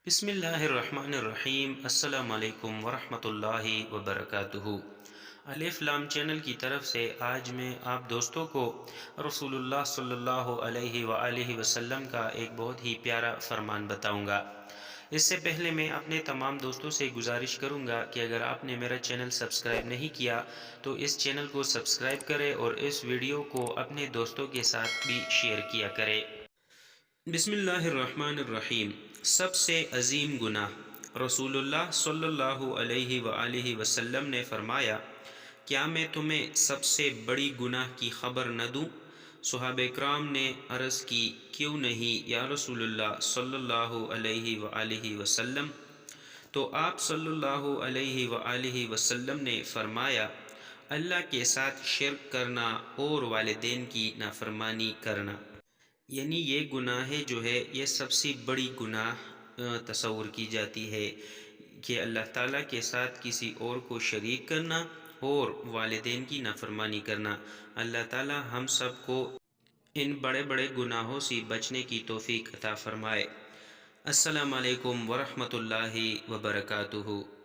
بسم اللہ الرحمن الرحیم۔ السلام علیکم ورحمۃ اللہ وبرکاتہ۔ الف لام چینل کی طرف سے آج میں آپ دوستوں کو رسول اللہ صلی اللہ علیہ وآلہ وسلم کا ایک بہت ہی پیارا فرمان بتاؤں گا۔ اس سے پہلے میں اپنے تمام دوستوں سے گزارش کروں گا کہ اگر آپ نے میرا چینل سبسکرائب نہیں کیا تو اس چینل کو سبسکرائب کرے اور اس ویڈیو کو اپنے دوستوں کے ساتھ بھی شیئر کیا کرے۔ بسم اللہ الرحمن الرحیم۔ سب سے عظیم گناہ۔ رسول اللہ صلی اللہ علیہ وآلہ وسلم نے فرمایا، کیا میں تمہیں سب سے بڑی گناہ کی خبر نہ دوں؟ صحابہ کرام نے عرض کی، کیوں نہیں یا رسول اللہ صلی اللہ علیہ وآلہ وسلم؟ تو آپ صلی اللہ علیہ وآلہ وسلم نے فرمایا، اللہ کے ساتھ شرک کرنا اور والدین کی نافرمانی کرنا۔ یعنی یہ گناہ جو ہے یہ سب سے بڑی گناہ تصور کی جاتی ہے کہ اللہ تعالیٰ کے ساتھ کسی اور کو شریک کرنا اور والدین کی نافرمانی کرنا۔ اللہ تعالیٰ ہم سب کو ان بڑے بڑے گناہوں سے بچنے کی توفیق عطا فرمائے۔ السلام علیکم ورحمۃ اللہ وبرکاتہ۔